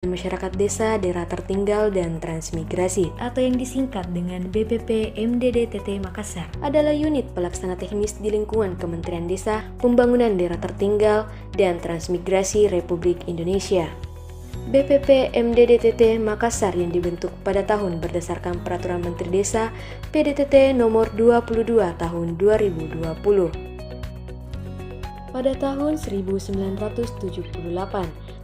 Masyarakat Desa, Daerah Tertinggal, dan Transmigrasi atau yang disingkat dengan BPP MDDTT Makassar adalah unit pelaksana teknis di lingkungan Kementerian Desa, Pembangunan Daerah Tertinggal, dan Transmigrasi Republik Indonesia. BPP MDDTT Makassar yang dibentuk pada tahun berdasarkan Peraturan Menteri Desa PDTT nomor 22 tahun 2020. Pada tahun 1978,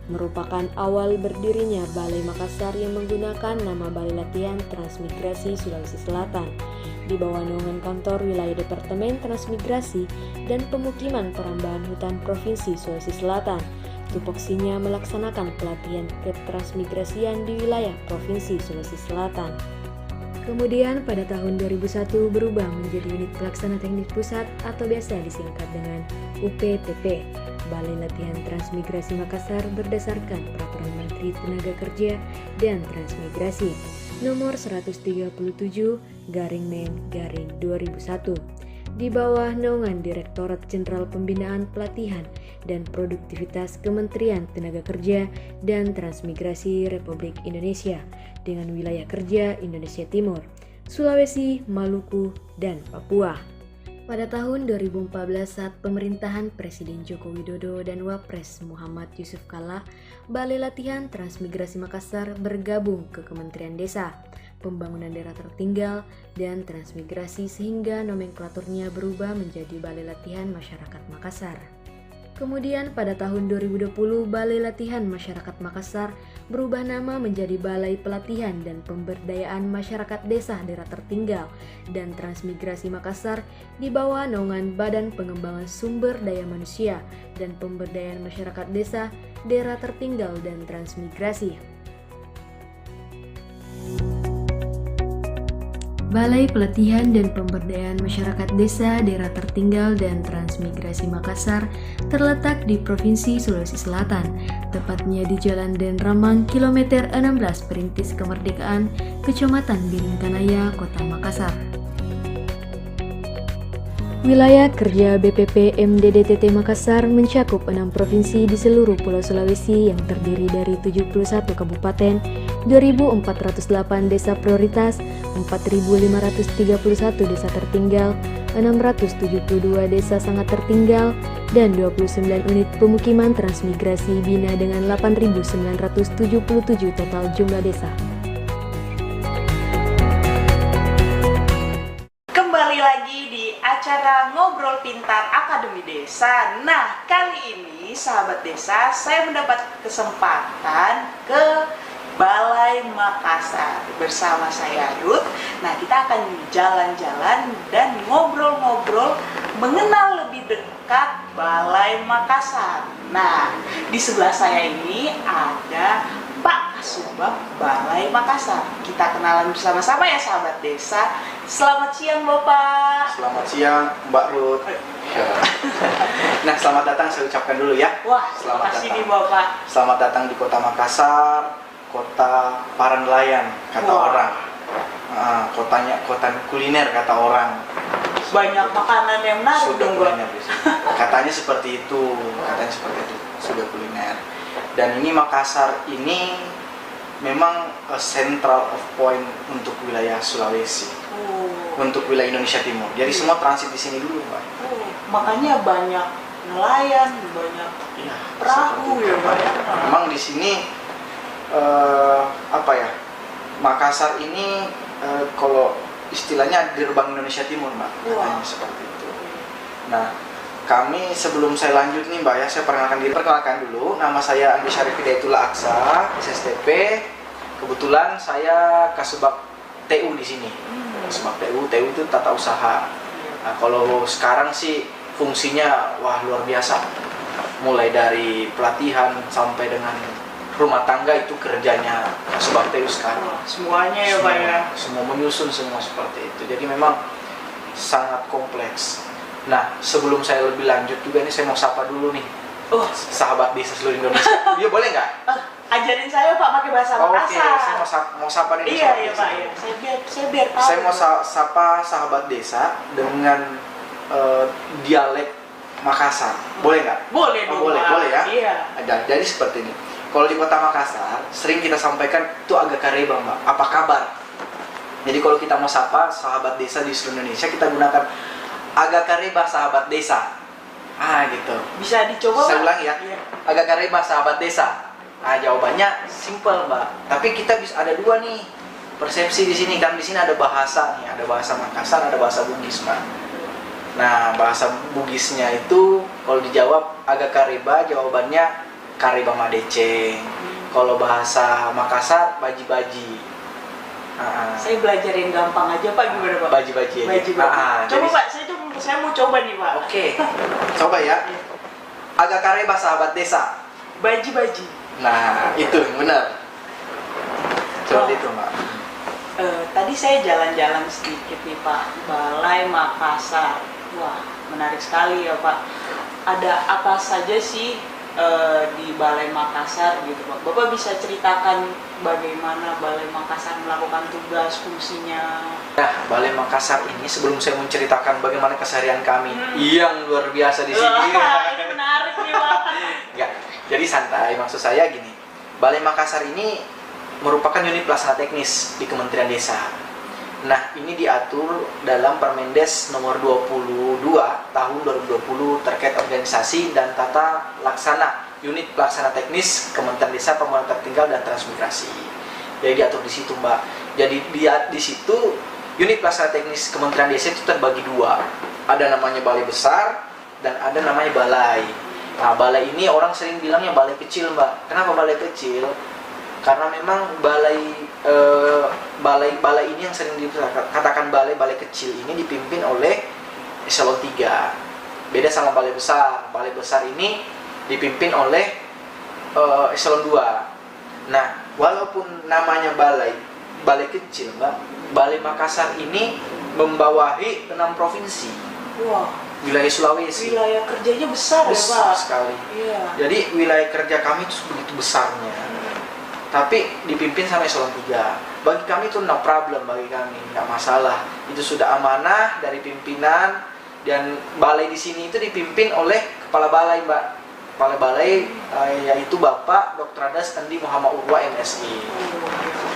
merupakan awal berdirinya Balai Makassar yang menggunakan nama Balai Latihan Transmigrasi Sulawesi Selatan di bawah naungan kantor wilayah Departemen Transmigrasi dan Pemukiman Perambahan Hutan Provinsi Sulawesi Selatan. Tupoksinya melaksanakan pelatihan ketransmigrasian di wilayah Provinsi Sulawesi Selatan. Kemudian pada tahun 2001 berubah menjadi unit pelaksana teknik pusat atau biasa disingkat dengan UPTP, Balai Latihan Transmigrasi Makassar berdasarkan Peraturan Menteri Tenaga Kerja dan Transmigrasi nomor 137/Men/2001 di bawah naungan Direktorat Jenderal Pembinaan Pelatihan dan Produktivitas Kementerian Tenaga Kerja dan Transmigrasi Republik Indonesia dengan wilayah kerja Indonesia Timur, Sulawesi, Maluku, dan Papua. Pada tahun 2014 saat pemerintahan Presiden Joko Widodo dan Wapres Muhammad Yusuf Kalla, Balai Latihan Transmigrasi Makassar bergabung ke Kementerian Desa, Pembangunan Daerah Tertinggal, dan Transmigrasi sehingga nomenklaturnya berubah menjadi Balai Latihan Masyarakat Makassar. Kemudian pada tahun 2020 Balai Latihan Masyarakat Makassar berubah nama menjadi Balai Pelatihan dan Pemberdayaan Masyarakat Desa Daerah Tertinggal dan Transmigrasi Makassar di bawah naungan Badan Pengembangan Sumber Daya Manusia dan Pemberdayaan Masyarakat Desa Daerah Tertinggal dan Transmigrasi. Balai Pelatihan dan Pemberdayaan Masyarakat Desa, Daerah Tertinggal, dan Transmigrasi Makassar terletak di Provinsi Sulawesi Selatan, tepatnya di Jalan Den Ramang, kilometer 16 Perintis Kemerdekaan, Kecamatan Bilingkanaya, Kota Makassar. Wilayah kerja BPP MDDTT Makassar mencakup 6 provinsi di seluruh Pulau Sulawesi yang terdiri dari 71 kabupaten, 2.408 desa prioritas, 4.531 desa tertinggal, 672 desa sangat tertinggal, dan 29 unit pemukiman transmigrasi bina dengan 8.977 total jumlah desa. Kembali lagi di acara Ngobrol Pintar Akademi Desa. Nah, kali ini sahabat desa, saya mendapat kesempatan ke Balai Makassar bersama saya Ruth. Nah, kita akan jalan-jalan dan ngobrol-ngobrol mengenal lebih dekat Balai Makassar. Nah, di sebelah saya ini ada Pak Kasubag Balai Makassar. Kita kenalan bersama-sama ya sahabat desa. Selamat siang Bapak. Selamat siang Mbak Ruth. Nah, selamat datang saya ucapkan dulu ya. Wah, selamat kasih datang. nih Bapak. Selamat datang di Kota Makassar, kota para nelayan kata orang. Kota kuliner kata orang. Banyak makanan yang menarik Sudah dong, Bang. kuliner di sini. Katanya seperti itu, sudah kuliner. Dan ini Makassar ini memang central of point untuk wilayah Sulawesi, untuk wilayah Indonesia Timur. Jadi semua transit di sini dulu, Pak. Makanya banyak nelayan, banyak perahu ya, Pak. Memang di sini Makassar ini kalau istilahnya gerbang Indonesia Timur, Mbak. Katanya seperti itu. Nah, kami sebelum saya lanjut nih Mbak ya, saya perkenalkan dulu. Nama saya Andi Syarif Hidayatullah Aksa, SSTP. Kebetulan saya Kasubag TU di sini. Kasubag TU itu tata usaha. Nah, kalau sekarang sih fungsinya luar biasa. Mulai dari pelatihan sampai dengan rumah tangga itu kerjanya Kasubag TU sekarang. Semuanya ya Pak ya. Semua menyusun semua seperti itu. Jadi memang sangat kompleks. Nah, sebelum saya lebih lanjut juga nih, saya mau sapa dulu nih sahabat desa seluruh Indonesia. Iya, boleh nggak? Ajarin saya Pak pakai bahasa Makassar. Oke, saya mau sapa nih. Iya Pak ya. Saya biar tahu. Saya mau sapa sahabat desa dengan dialek Makassar. Boleh nggak? Boleh dong. Boleh ya. Iya. Jadi seperti ini. kalau di Kota Makassar sering kita sampaikan itu agak kareba Mbak. Apa kabar? Jadi kalau kita mau sapa sahabat desa di seluruh Indonesia, kita gunakan agak kareba sahabat desa. Gitu. Bisa dicoba Saya Pak? ulang ya. Iya. Agak kareba sahabat desa. Jawabannya simple Mbak. Tapi kita bisa ada dua nih persepsi di sini kan. Di sini ada bahasa nih, ada bahasa Makassar, ada bahasa Bugis Mbak. Nah, bahasa Bugisnya itu kalau dijawab agak kareba, jawabannya kareba madeceng. Kalau bahasa Makassar baji-baji. Saya belajar yang gampang aja Pak, gimana Pak? Baji-baji aja. Baji-baji. Coba Jadi- Pak, saya mau coba nih Pak. Oke. Coba ya. Agak kareba sahabat desa. Baji-baji. Nah, itu benar. Seperti itu, Mbak. Tadi saya jalan-jalan sedikit nih Pak, Balai Makassar. Wah, menarik sekali ya Pak. Ada apa saja sih di Balai Makassar gitu Pak? Bapak bisa ceritakan bagaimana Balai Makassar melakukan tugas, fungsinya? Nah, Balai Makassar ini sebelum saya menceritakan bagaimana keseharian kami yang luar biasa di sini. Wah, ini menarik nih Pak. Enggak. Jadi santai, maksud saya gini. Balai Makassar ini merupakan unit pelaksana teknis di Kementerian Desa. Nah, ini diatur dalam Permendes nomor 22 tahun 2020 terkait organisasi dan tata laksana unit pelaksana teknis Kementerian Desa, Pembangunan Tertinggal dan Transmigrasi. Jadi diatur di situ, Mbak. Jadi di situ unit pelaksana teknis Kementerian Desa itu terbagi dua. Ada namanya balai besar dan ada namanya balai. Nah, balai ini orang sering bilangnya balai kecil, Mbak. Kenapa balai kecil? Karena memang balai ini yang sering dikatakan balai kecil ini dipimpin oleh eselon 3. Beda sama balai besar. Balai besar ini dipimpin oleh eselon 2. Nah, walaupun namanya balai kecil, Mbak, Balai Makassar ini membawahi 6 provinsi. Wah, Wilayah Sulawesi. wilayah kerjanya besar ya Besar Pak? sekali. Iya. Jadi wilayah kerja kami itu begitu besarnya. Tapi dipimpin sama eselon 3. Bagi kami itu no problem, bagi kami nggak masalah. Itu sudah amanah dari pimpinan, dan balai di sini itu dipimpin oleh kepala balai, Mbak. Kepala balai yaitu Bapak Dr. Adas Andi Muhammad Urwa MSI.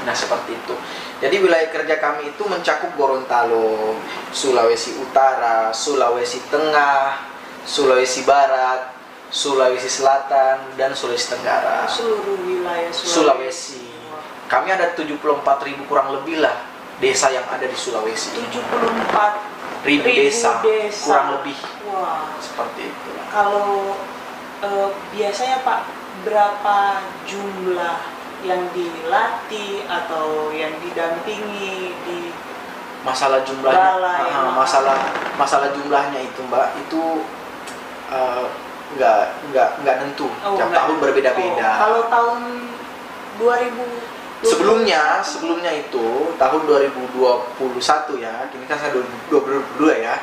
Nah, seperti itu. Jadi wilayah kerja kami itu mencakup Gorontalo, Sulawesi Utara, Sulawesi Tengah, Sulawesi Barat, Sulawesi Selatan, dan Sulawesi Tenggara. Seluruh wilayah Sulawesi. Kami ada 74.000 kurang lebih lah desa yang ada di Sulawesi. 74.000 desa, desa kurang lebih. Wah. Seperti itu. Kalau biasanya Pak, berapa jumlah yang dilatih atau yang didampingi di Masalah jumlahnya, balai? masalah jumlahnya itu, Mbak, itu nggak nentu. Tiap tahun berbeda-beda. Kalau tahun 2000 Sebelumnya itu tahun 2021 ya, kini kan saya 2022 ya.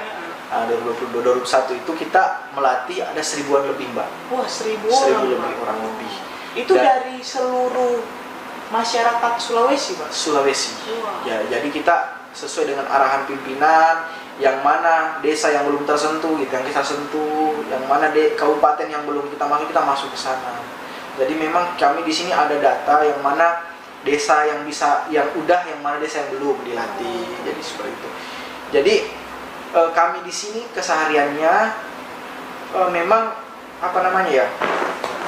2021 itu kita melatih ada 1000-an lebih, Mbak. Wah, 1000 1000 orang. lebih, orang lebih. Itu dari seluruh masyarakat Sulawesi, Pak? Sulawesi. Wah. Ya, jadi kita sesuai dengan arahan pimpinan, yang mana desa yang belum tersentuh gitu yang kita sentuh, yang mana kabupaten yang belum kita masuk ke sana. Jadi memang kami di sini ada data yang mana desa yang bisa, yang udah, yang mana desa yang belum dilatih. Jadi seperti itu. Jadi kami di sini kesehariannya memang apa namanya ya,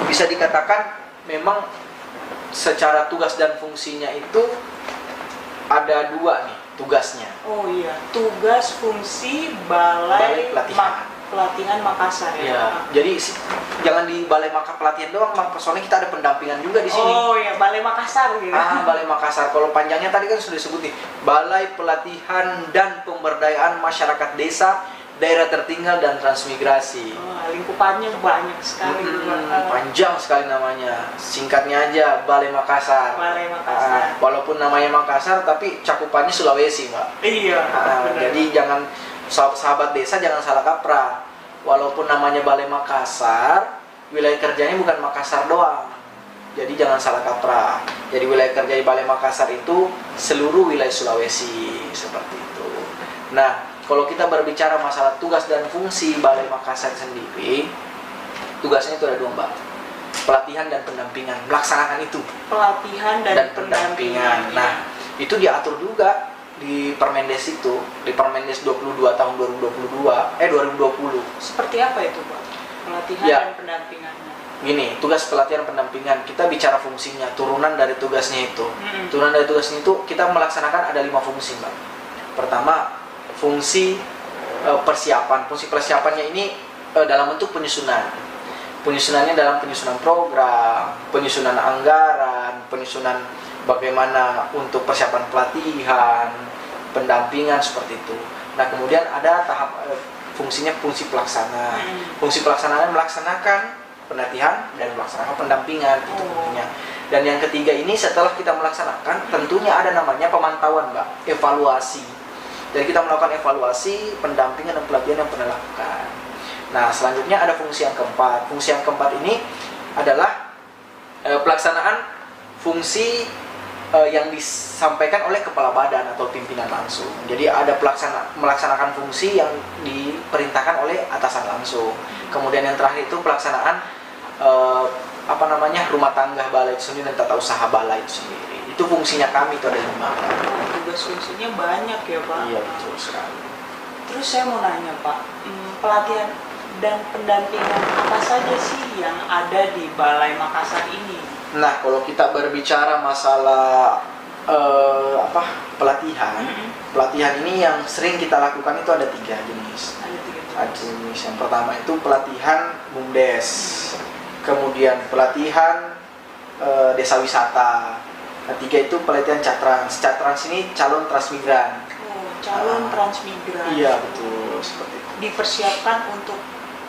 bisa dikatakan memang secara tugas dan fungsinya itu ada dua nih tugasnya. Oh iya, tugas fungsi Balai Pelatihan Makassar ya. Ya, jadi jangan di Balai Pelatihan doang, Bang. Soalnya kita ada pendampingan juga di sini. Oh iya, Balai Makassar gitu. Balai Makassar. Kalau panjangnya tadi kan sudah disebut nih, Balai Pelatihan dan Pemberdayaan Masyarakat Desa, Daerah Tertinggal dan Transmigrasi. Lingkupannya banyak sekali. Panjang sekali namanya. Singkatnya aja Balai Makassar. Balai Makassar. Walaupun namanya Makassar, tapi cakupannya Sulawesi, Mbak. Iya. Jadi jangan, sahabat desa jangan salah kaprah. Walaupun namanya Balai Makassar, wilayah kerjanya bukan Makassar doang. Jadi jangan salah kaprah. Jadi wilayah kerja di Balai Makassar itu seluruh wilayah Sulawesi, seperti itu. Nah, kalau kita berbicara masalah tugas dan fungsi Balai Makassar sendiri, tugasnya itu ada dua, Mbak. pelatihan dan pendampingan, melaksanakan itu. Pelatihan dan pendampingan. Nah, itu diatur juga di Permendes itu, di Permendes 22 tahun 2020. Seperti apa itu, Pak? Pelatihan Ya. dan pendampingannya. Gini, tugas pelatihan pendampingan, kita bicara fungsinya, turunan dari tugasnya itu. Turunan dari tugasnya itu kita melaksanakan ada 5 fungsi, Mbak. Pertama, fungsi persiapan. Fungsi persiapannya ini dalam bentuk penyusunan. Penyusunannya dalam penyusunan program, penyusunan anggaran, penyusunan bagaimana untuk persiapan pelatihan, pendampingan seperti itu. Nah, kemudian ada tahap fungsinya fungsi pelaksana. Fungsi pelaksanaan melaksanakan pelatihan dan melaksanakan pendampingan itu fungsinya. Dan yang ketiga ini setelah kita melaksanakan tentunya ada namanya pemantauan, Mbak, evaluasi. Jadi kita melakukan evaluasi, pendampingan dan pelatihan yang pernah lakukan. Nah, selanjutnya ada fungsi yang keempat. Fungsi yang keempat ini adalah pelaksanaan fungsi yang disampaikan oleh kepala badan atau pimpinan langsung. Jadi ada melaksanakan fungsi yang diperintahkan oleh atasan langsung. Kemudian yang terakhir itu pelaksanaan rumah tangga balai itu sendiri dan tata usaha balai itu sendiri. Itu fungsinya kami itu ada 5. Tugas fungsinya banyak ya, Pak. Iya, betul sekali. Terus saya mau nanya, Pak, pelatihan dan pendampingan apa saja sih yang ada di Balai Makassar ini? Nah, kalau kita berbicara masalah pelatihan, pelatihan ini yang sering kita lakukan itu ada 3 jenis. Ada 3 jenis. Yang pertama itu pelatihan BUMDes, kemudian pelatihan desa wisata. Ketiga itu pelatihan Catrans. Catrans ini calon transmigran. Calon transmigran. Iya, betul, seperti itu. Dipersiapkan untuk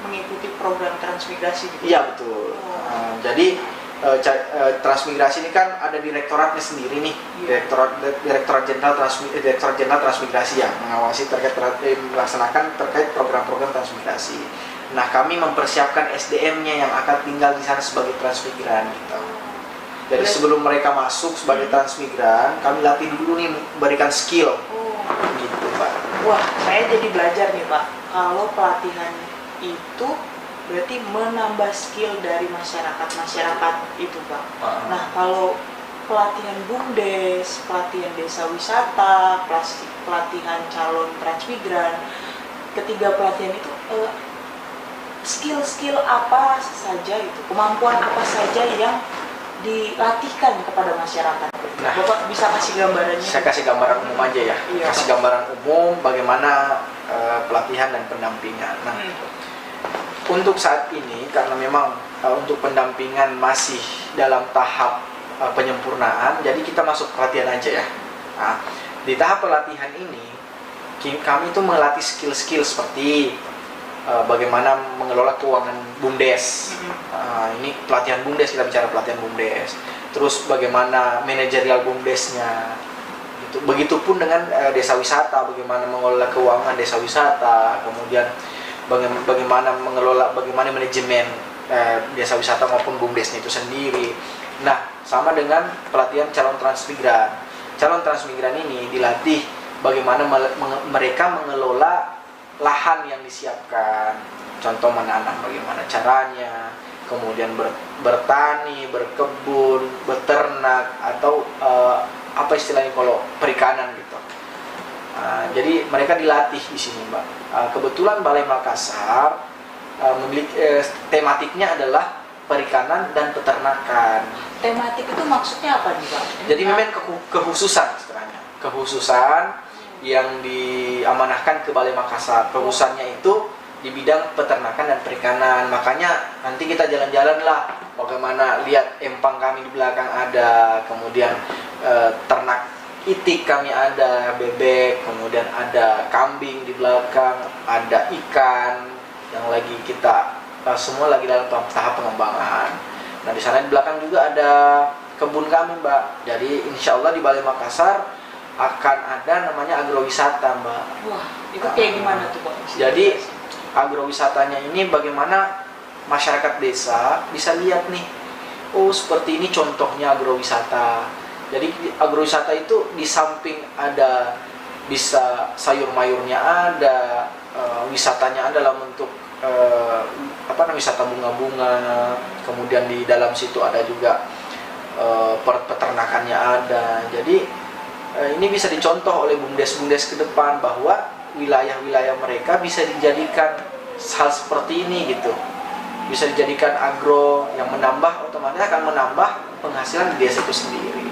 mengikuti program transmigrasi gitu. Iya, betul. Jadi transmigrasi ini kan ada direktoratnya sendiri nih. Direktorat Jenderal Transmigrasi yang mengawasi melaksanakan terkait program-program transmigrasi. Nah, kami mempersiapkan SDM-nya yang akan tinggal di sana sebagai transmigran gitu. Jadi sebelum mereka masuk sebagai transmigran, kami latih dulu nih, berikan skill. Gitu, Pak. Wah, saya jadi belajar nih, Pak. Kalau pelatihan itu berarti menambah skill dari masyarakat itu, Pak. Nah, kalau pelatihan BUMDes, pelatihan desa wisata, pelatihan calon transmigran, ketiga pelatihan itu skill-skill apa saja itu, kemampuan apa saja yang dilatihkan kepada masyarakat. Nah, Bapak bisa kasih gambarannya? Saya kasih gambaran umum aja ya. Iya, kasih gambaran umum bagaimana pelatihan dan pendampingan. Nah, untuk saat ini karena memang untuk pendampingan masih dalam tahap penyempurnaan, jadi kita masuk pelatihan aja ya. Nah, di tahap pelatihan ini kami itu melatih skill-skill seperti bagaimana mengelola keuangan BUMDes. Ini pelatihan BUMDes, kita bicara pelatihan BUMDes. Terus bagaimana manajerial BUMDesnya. Begitupun dengan desa wisata, bagaimana mengelola keuangan desa wisata, kemudian bagaimana manajemen desa wisata maupun BUMDesnya itu sendiri. Nah, sama dengan pelatihan calon transmigran. Calon transmigran ini dilatih bagaimana mereka mengelola lahan yang disiapkan, contoh menanam bagaimana caranya, kemudian bertani, berkebun, beternak, atau apa istilahnya kalau perikanan gitu. Jadi mereka dilatih di sini, Mbak. Kebetulan Balai Makassar memiliki tematiknya adalah perikanan dan peternakan. Tematik itu maksudnya apa nih, Pak? Jadi memang kekhususan istilahnya, kekhususan yang diamanahkan ke Balai Makassar. Kekhususannya itu di bidang peternakan dan perikanan. Makanya nanti kita jalan-jalan lah, bagaimana lihat empang kami di belakang ada, kemudian ternak itik kami ada, bebek, kemudian ada kambing di belakang, ada ikan yang lagi kita semua lagi dalam tahap pengembangan. Nah, di sana di belakang juga ada kebun kami, Mbak. Jadi insya Allah di Balai Makassar akan ada namanya agrowisata, Mbak. Wah, itu kayak gimana tuh, Pak? Jadi agrowisatanya ini bagaimana masyarakat desa bisa lihat nih, oh seperti ini contohnya agrowisata. Jadi agrowisata itu di samping ada bisa sayur mayurnya ada, wisatanya ada dalam bentuk wisata bunga-bunga, kemudian di dalam situ ada juga peternakannya ada. Jadi ini bisa dicontoh oleh BUMDes-BUMDes ke depan bahwa wilayah-wilayah mereka bisa dijadikan hal seperti ini gitu. Bisa dijadikan agro yang menambah, otomatis akan menambah penghasilan di desa itu sendiri.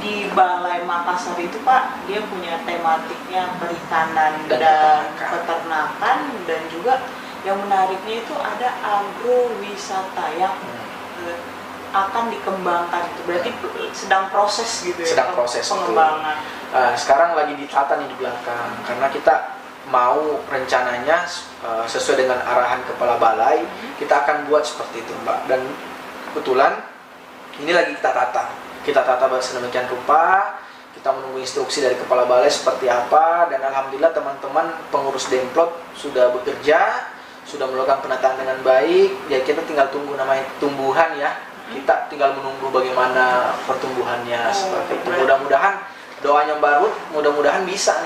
Di Balai Makassar itu Pak, dia punya tematiknya perikanan dan peternakan, dan juga yang menariknya itu ada agrowisata yang akan dikembangkan. Itu berarti sedang proses gitu ya, sedang proses pengembangan. Sekarang lagi ditata nih di belakang, karena kita mau rencananya sesuai dengan arahan kepala balai, kita akan buat seperti itu Mbak. Dan kebetulan ini lagi kita tata sedemikian rupa. Kita menunggu instruksi dari kepala balai seperti apa, dan alhamdulillah teman-teman pengurus Demplot sudah bekerja, sudah melakukan penataan dengan baik. Ya kita tinggal tunggu namanya tumbuhan ya. Kita tinggal menunggu bagaimana pertumbuhannya seperti itu. Mudah-mudahan doanya Mbak Ruth, mudah-mudahan bisa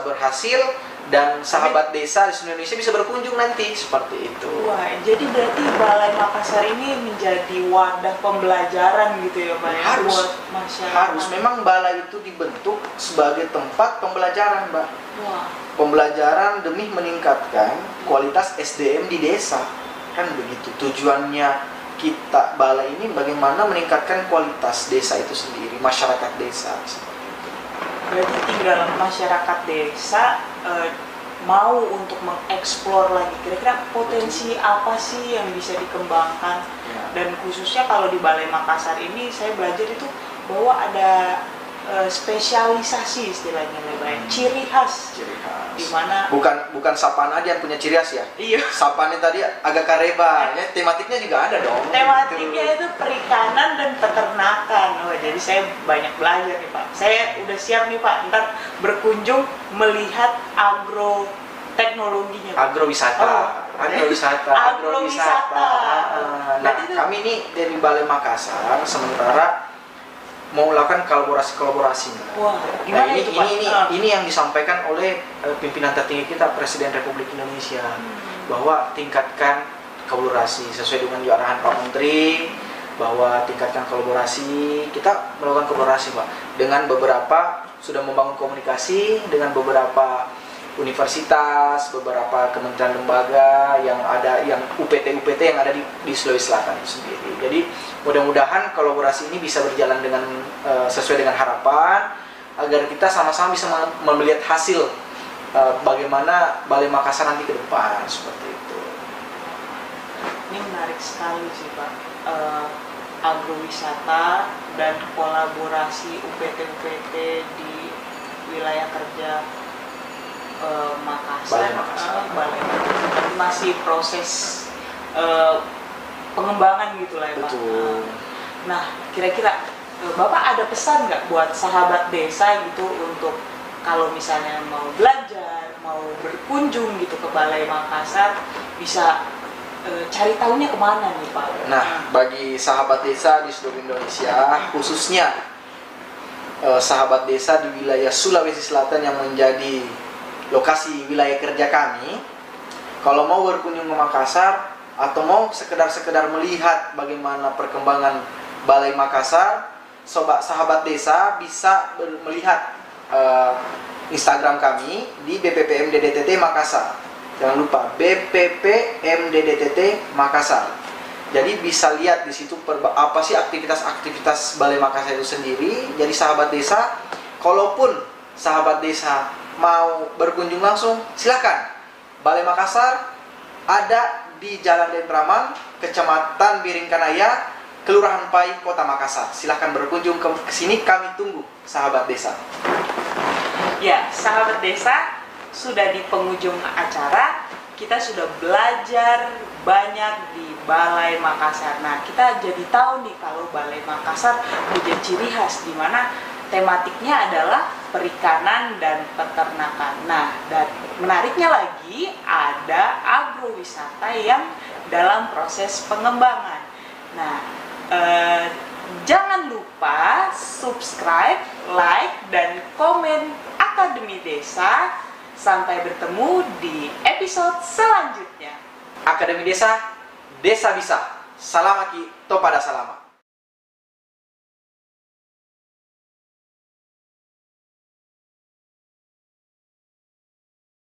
berhasil, dan sahabat desa di seluruh Indonesia bisa berkunjung nanti seperti itu. Wah, jadi berarti Balai Makassar ini menjadi wadah pembelajaran gitu ya Pak ya, buat masyarakat. Harus, memang balai itu dibentuk sebagai tempat pembelajaran Mbak. Wah. Pembelajaran demi meningkatkan kualitas SDM di desa, kan begitu tujuannya. Kita balai ini bagaimana meningkatkan kualitas desa itu sendiri, masyarakat desa. Berarti tinggal masyarakat desa mau untuk mengeksplor lagi kira-kira potensi apa sih yang bisa dikembangkan. Dan khususnya kalau di Balai Makassar ini saya belajar itu bahwa ada spesialisasi istilahnya ciri khas. Dimana bukan sapaan aja yang punya ciri khas ya. Iya. Sapaannya tadi agak kareba, ya, tematiknya juga ada dong. Tematiknya itu perikanan dan peternakan. Oh, jadi saya banyak belajar nih Pak. Saya udah siap nih Pak, ntar berkunjung melihat agroteknologinya. Agrowisata. Nah, kami ini dari Balai Makassar sementara mau melakukan kolaborasi. Wah, gimana itu Pak? Ini yang disampaikan oleh pimpinan tertinggi kita, Presiden Republik Indonesia, bahwa tingkatkan kolaborasi sesuai dengan arahan Pak Menteri, bahwa tingkatkan kolaborasi. Kita melakukan kolaborasi Pak dengan beberapa, sudah membangun komunikasi dengan beberapa universitas, beberapa kementerian lembaga yang ada, yang UPT yang ada di Sulawesi Selatan itu sendiri. Jadi mudah-mudahan kolaborasi ini bisa berjalan dengan sesuai dengan harapan, agar kita sama-sama bisa melihat hasil bagaimana Balai Makassar nanti ke depan seperti itu. Ini menarik sekali sih Pak, agrowisata dan kolaborasi UPT di wilayah kerja Makassar. Balai Makassar masih proses pengembangan gitu lah ya Pak. Betul. Nah, kira-kira Bapak ada pesan nggak buat sahabat desa gitu, untuk kalau misalnya mau belajar, mau berkunjung gitu ke Balai Makassar, bisa cari tahunya kemana nih Pak? Nah, bagi sahabat desa di seluruh Indonesia, khususnya sahabat desa di wilayah Sulawesi Selatan yang menjadi lokasi wilayah kerja kami, kalau mau berkunjung ke Makassar atau mau sekedar melihat bagaimana perkembangan Balai Makassar, sahabat desa bisa melihat Instagram kami di BPPMDDTT Makassar. Jangan lupa BPPMDDTT Makassar. Jadi bisa lihat di situ apa sih aktivitas Balai Makassar itu sendiri. Jadi sahabat desa, kalaupun sahabat desa mau berkunjung langsung, silakan. Balai Makassar ada di Jalan Dendramang, Kecamatan Biringkanaya, Kelurahan Pai, Kota Makassar. Silakan berkunjung ke sini, kami tunggu sahabat desa. Ya, sahabat desa, sudah di penghujung acara, kita sudah belajar banyak di Balai Makassar. Nah, kita jadi tahu nih kalau Balai Makassar punya ciri khas, di mana tematiknya adalah perikanan dan peternakan. Nah, dan menariknya lagi ada agrowisata yang dalam proses pengembangan. Nah, jangan lupa subscribe, like, dan komen Akademi Desa. Sampai bertemu di episode selanjutnya. Akademi Desa, Desa Bisa. Salamaki, Topada Salama.